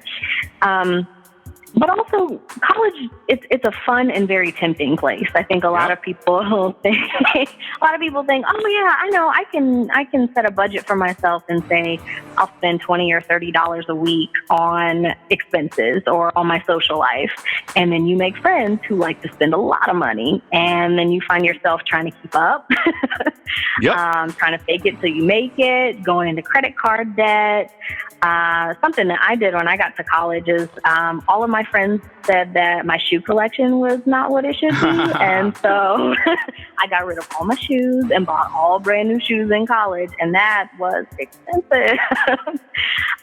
But also, college, it's a fun and very tempting place. I think a lot of people think, oh yeah, I know, I can set a budget for myself and say I'll spend $20 or $30 a week on expenses or on my social life. And then you make friends who like to spend a lot of money, and then you find yourself trying to keep up, trying to fake it till you make it, going into credit card debt. Something that I did when I got to college is all of my friends said that my shoe collection was not what it should be. And so I got rid of all my shoes and bought all brand new shoes in college. And that was expensive.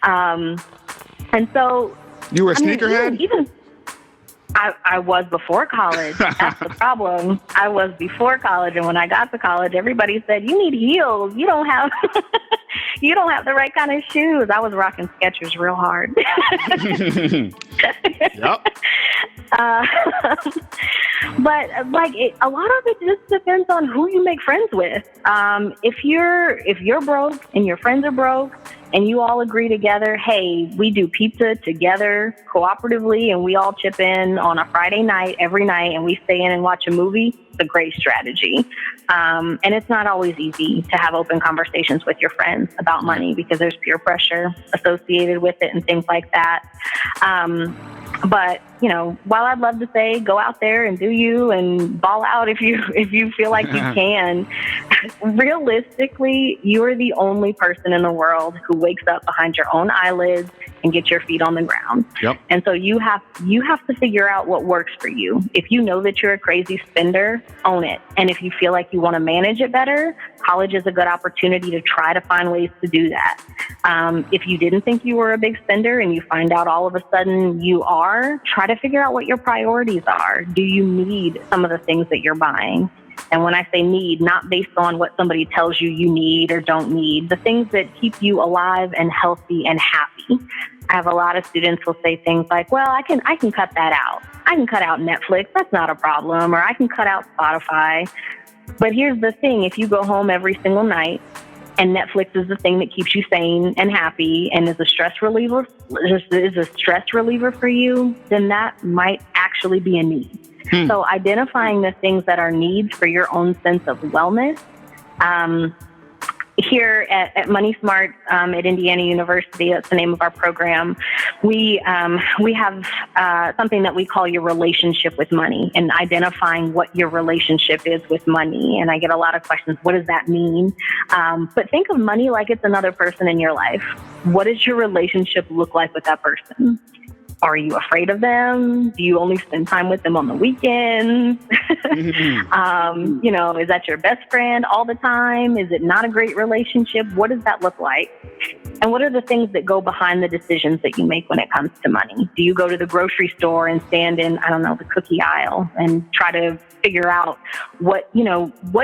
And so... You were a sneakerhead? Even I was before college. That's the problem. I was before college. And when I got to college, everybody said, you need heels. You don't have... You don't have the right kind of shoes. I was rocking Skechers real hard. But a lot of it just depends on who you make friends with. If you're broke and your friends are broke and you all agree together, hey, we do pizza together cooperatively and we all chip in on a Friday night every night and we stay in and watch a movie, it's a great strategy. And it's not always easy to have open conversations with your friends about money because there's peer pressure associated with it and things like that. But, you know, while I'd love to say go out there and do you and ball out if you feel like you can, realistically, you are the only person in the world who wakes up behind your own eyelids and gets your feet on the ground. Yep. And so you have to figure out what works for you. If you know that you're a crazy spender, own it. And if you feel like you want to manage it better, college is a good opportunity to try to find ways to do that. If you didn't think you were a big spender and you find out all of a sudden you are, try to figure out what your priorities are. Do you need some of the things that you're buying? And when I say need, not based on what somebody tells you you need or don't need, the things that keep you alive and healthy and happy. I have a lot of students who will say things like, well, I can cut that out. I can cut out Netflix. That's not a problem. Or I can cut out Spotify. But here's the thing. If you go home every single night and Netflix is the thing that keeps you sane and happy and is a stress reliever for you, then that might actually be a need. So identifying the things that are needs for your own sense of wellness. Here at Money Smart at Indiana University, that's the name of our program, we have something that we call your relationship with money and identifying what your relationship is with money. And I get a lot of questions, what does that mean? But think of money like it's another person in your life. What does your relationship look like with that person? Are you afraid of them? Do you only spend time with them on the weekends? You know, is that your best friend all the time? Is it not a great relationship? What does that look like? And what are the things that go behind the decisions that you make when it comes to money? Do you go to the grocery store and stand in, the cookie aisle and try to figure out what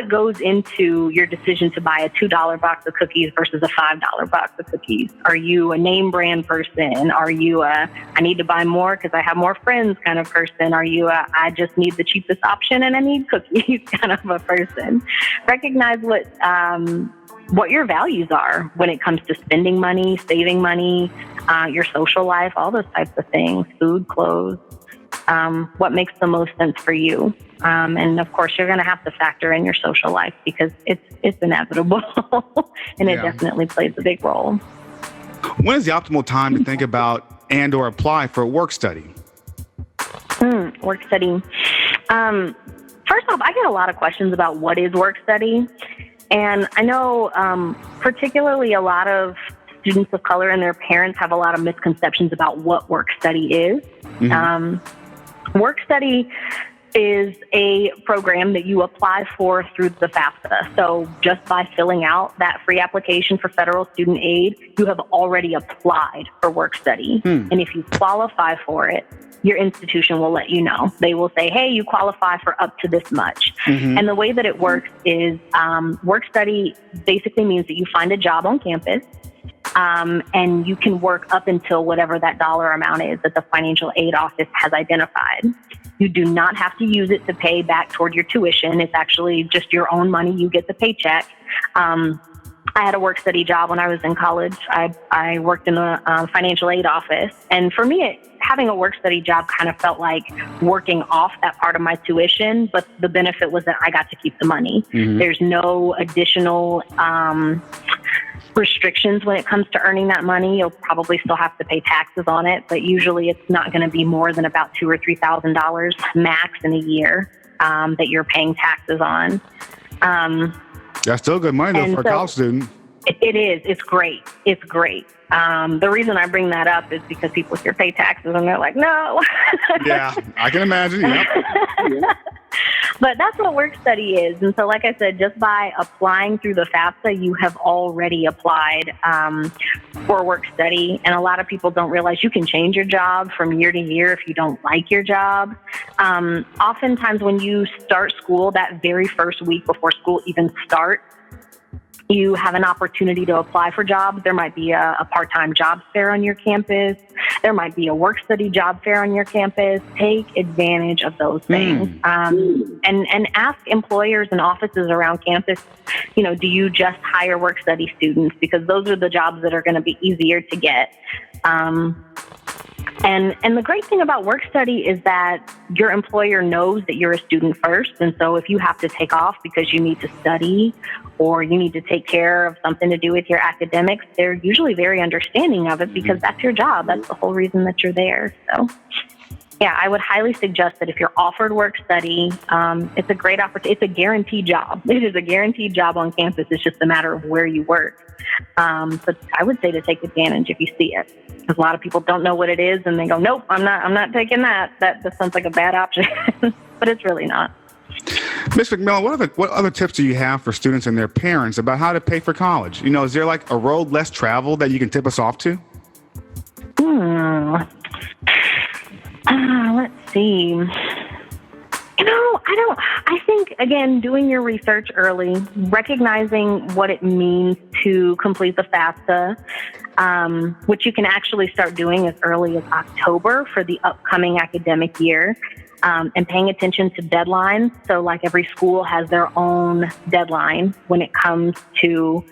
goes into your decision to buy a $2 box of cookies versus a $5 box of cookies? Are you a name brand person? Are you I need to buy more because I have more friends kind of person? Are you I just need the cheapest option and I need cookies kind of a person? Recognize what your values are when it comes to spending money, saving money, your social life, all those types of things, food, clothes, what makes the most sense for you. And of course, you're going to have to factor in your social life because it's inevitable and it definitely plays a big role. When is the optimal time to think about and or apply for work study? Work study. First off, I get a lot of questions about what is work study. And I know particularly a lot of students of color and their parents have a lot of misconceptions about what work study is. Work study is a program that you apply for through the FAFSA. So just by filling out that free application for federal student aid, you have already applied for work study. And if you qualify for it, your institution will let you know. They will say, hey, you qualify for up to this much. And the way that it works is work study basically means that you find a job on campus, and you can work up until whatever that dollar amount is that the financial aid office has identified. You do not have to use it to pay back toward your tuition. It's actually just your own money. You get the paycheck. I had a work study job when I was in college. I worked in the financial aid office. And for me, having a work study job kind of felt like working off that part of my tuition. But the benefit was that I got to keep the money. There's no additional restrictions when it comes to earning that money. You'll probably still have to pay taxes on it, but usually it's not going to be more than about $2,000 or $3,000 max in a year that you're paying taxes on. That's still good money though for a college student. It is. It's great. It's great. The reason I bring that up is because people here pay taxes and they're like, no. Yeah, I can imagine. Yep. But that's what work study is. And so, like I said, just by applying through the FAFSA, you have already applied for work study. And a lot of people don't realize you can change your job from year to year if you don't like your job. Oftentimes when you start school, that very first week before school even starts, you have an opportunity to apply for jobs. There might be a part-time job fair on your campus. There might be a work study job fair on your campus. Take advantage of those things. And ask employers and offices around campus, do you just hire work study students? Because those are the jobs that are going to be easier to get. And the great thing about work study is that your employer knows that you're a student first. And so if you have to take off because you need to study or you need to take care of something to do with your academics, they're usually very understanding of it because that's your job. That's the whole reason that you're there. So, yeah, I would highly suggest that if you're offered work study, it's a great opportunity. It's a guaranteed job. It is a guaranteed job on campus. It's just a matter of where you work. But I would say to take advantage if you see it. Because a lot of people don't know what it is and they go, nope, I'm not taking that. That sounds like a bad option, but it's really not. Ms. McMillan, what other tips do you have for students and their parents about how to pay for college? Is there like a road less traveled that you can tip us off to? Let's see. I think, again, doing your research early, recognizing what it means to complete the FAFSA, which you can actually start doing as early as October for the upcoming academic year, and paying attention to deadlines. So like every school has their own deadline when it comes to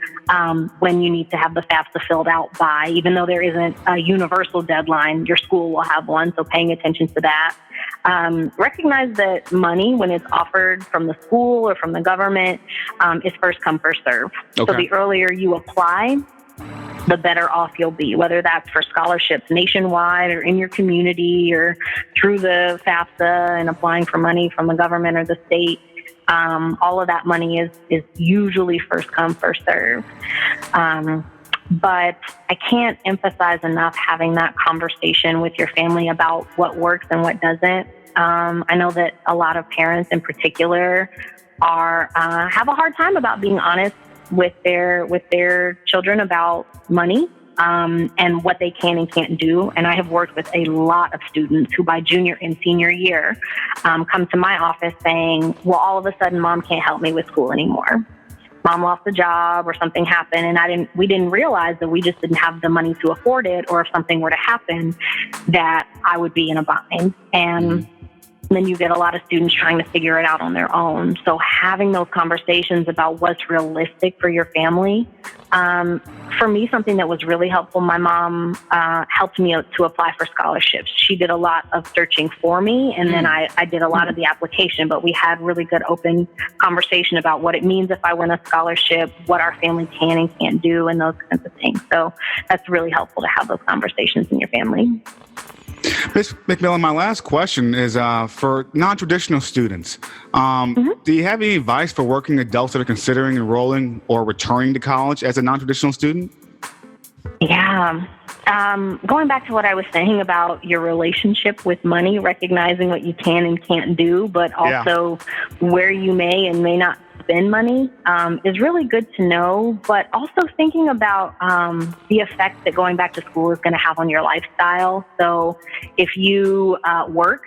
when you need to have the FAFSA filled out by. Even though there isn't a universal deadline, your school will have one, so paying attention to that. Recognize that money, when it's offered from the school or from the government, is first come, first serve. Okay. So the earlier you apply, the better off you'll be, whether that's for scholarships nationwide or in your community or through the FAFSA and applying for money from the government or the state. All of that money is usually first come, first serve. But I can't emphasize enough having that conversation with your family about what works and what doesn't. I know that a lot of parents in particular have a hard time about being honest with their children about money and what they can and can't do. And I have worked with a lot of students who by junior and senior year come to my office saying, well, all of a sudden mom can't help me with school anymore. Mom lost a job or something happened and we didn't realize that we just didn't have the money to afford it, or if something were to happen that I would be in a bind. And then you get a lot of students trying to figure it out on their own. So having those conversations about what's realistic for your family, for me, something that was really helpful, my mom helped me to apply for scholarships. She did a lot of searching for me, and then I did a lot of the application, but we had really good open conversation about what it means if I win a scholarship, what our family can and can't do, and those kinds of things. So that's really helpful to have those conversations in your family. Ms. McMillan, my last question is for non-traditional students. Do you have any advice for working adults that are considering enrolling or returning to college as a non-traditional student? Yeah. Going back to what I was saying about your relationship with money, recognizing what you can and can't do, but also where you may and may not spend money is really good to know, but also thinking about the effect that going back to school is going to have on your lifestyle. So if you work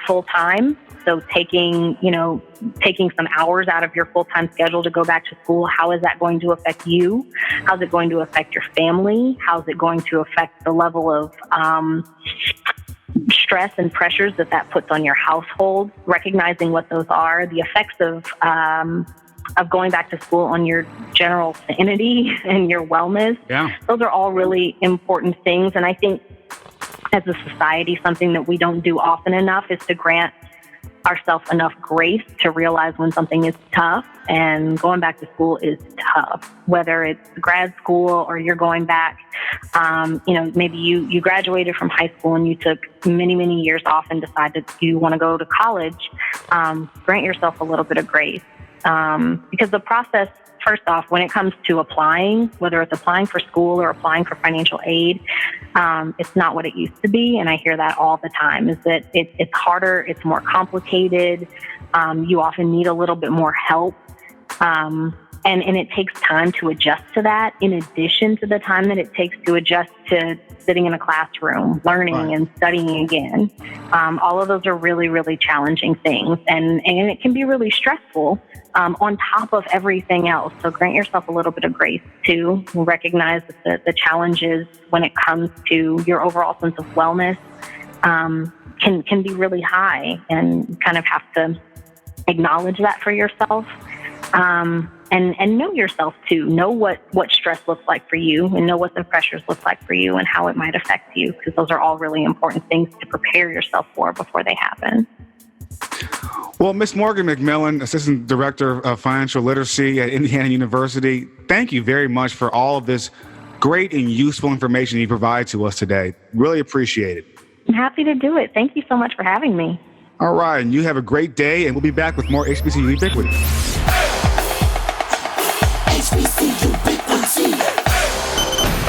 full time, so taking some hours out of your full-time schedule to go back to school, how is that going to affect you? How's it going to affect your family? How's it going to affect the level of stress and pressures that puts on your household? Recognizing what those are, the effects of going back to school on your general sanity and your wellness. Yeah. Those are all really important things. And I think as a society, something that we don't do often enough is to grant ourselves enough grace to realize when something is tough, and going back to school is tough, whether it's grad school or you're going back, maybe you graduated from high school and you took many, many years off and decided you want to go to college. Grant yourself a little bit of grace, because the process, first off, when it comes to applying, whether it's applying for school or applying for financial aid, it's not what it used to be. And I hear that all the time, is that it's harder, it's more complicated. You often need a little bit more help. And it takes time to adjust to that, in addition to the time that it takes to adjust to sitting in a classroom, learning and studying again. All of those are really, really challenging things. And it can be really stressful on top of everything else. So grant yourself a little bit of grace too. Recognize that the challenges when it comes to your overall sense of wellness can be really high, and kind of have to acknowledge that for yourself. And know yourself too. Know what stress looks like for you, and know what the pressures look like for you and how it might affect you, because those are all really important things to prepare yourself for before they happen. Well, Ms. Morgan McMillan, Assistant Director of Financial Literacy at Indiana University, thank you very much for all of this great and useful information you provide to us today. Really appreciate it. I'm happy to do it. Thank you so much for having me. All right, and you have a great day, and we'll be back with more HBCUbiquity.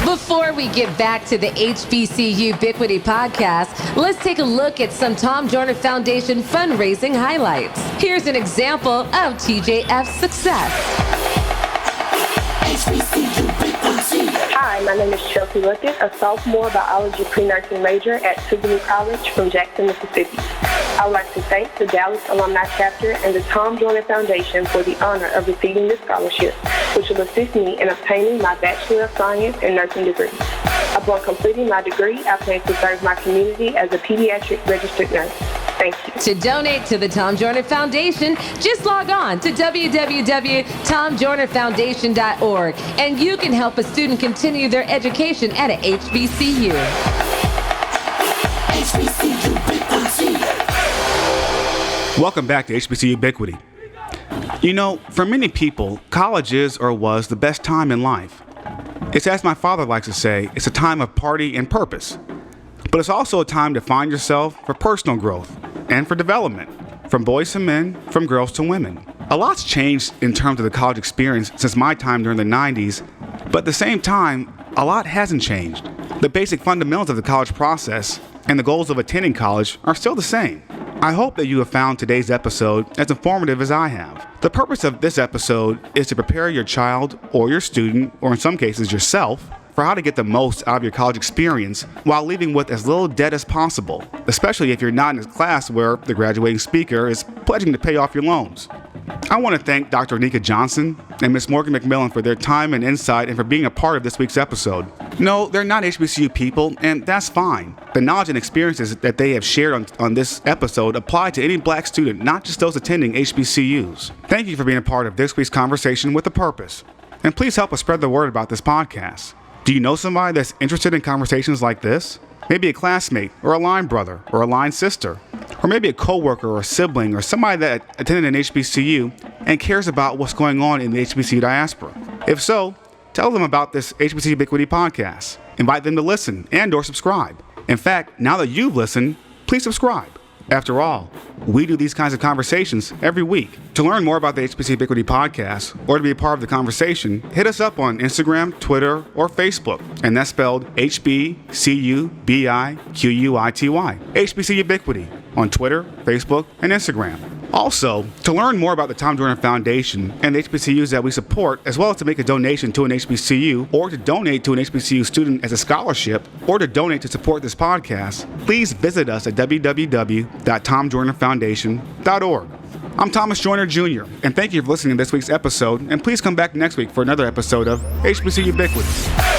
Before we get back to the HBCUbiquity podcast, let's take a look at some Tom Joyner Foundation fundraising highlights. Here's an example of TJF's success. Hi, my name is Chelsea Luckett, a sophomore biology pre-nursing major at Trinity College from Jackson, Mississippi. I would like to thank the Dallas Alumni Chapter and the Tom Joyner Foundation for the honor of receiving this scholarship, which will assist me in obtaining my Bachelor of Science in Nursing degree. Upon completing my degree, I plan to serve my community as a pediatric registered nurse. Thank you. To donate to the Tom Joyner Foundation, just log on to www.tomjoynerfoundation.org, and you can help a student continue their education at a HBCU. Welcome back to HBCUbiquity. You know, for many people, college is or was the best time in life. It's, as my father likes to say, it's a time of party and purpose. But it's also a time to find yourself for personal growth and for development, from boys to men, from girls to women. A lot's changed in terms of the college experience since my time during the 90s, but at the same time, a lot hasn't changed. The basic fundamentals of the college process and the goals of attending college are still the same. I hope that you have found today's episode as informative as I have. The purpose of this episode is to prepare your child or your student, or in some cases yourself, for how to get the most out of your college experience while leaving with as little debt as possible, especially if you're not in a class where the graduating speaker is pledging to pay off your loans. I want to thank Dr. Anika Johnson and Ms. Morgan McMillan for their time and insight and for being a part of this week's episode. No, they're not HBCU people, and that's fine. The knowledge and experiences that they have shared on this episode apply to any black student, not just those attending HBCUs. Thank you for being a part of this week's conversation with a purpose. And please help us spread the word about this podcast. Do you know somebody that's interested in conversations like this? Maybe a classmate, or a line brother, or a line sister, or maybe a coworker or a sibling or somebody that attended an HBCU and cares about what's going on in the HBCU diaspora. If so, tell them about this HBCUbiquity podcast. Invite them to listen and or subscribe. In fact, now that you've listened, please subscribe. After all, we do these kinds of conversations every week. To learn more about the HBCUbiquity podcast or to be a part of the conversation, hit us up on Instagram, Twitter, or Facebook. And that's spelled HBCUbiquity. HBCUbiquity on Twitter, Facebook, and Instagram. Also, to learn more about the Tom Joyner Foundation and the HBCUs that we support, as well as to make a donation to an HBCU, or to donate to an HBCU student as a scholarship, or to donate to support this podcast, please visit us at www.tomjoynerfoundation.org. I'm Thomas Joyner Jr., and thank you for listening to this week's episode, and please come back next week for another episode of HBCUbiquity.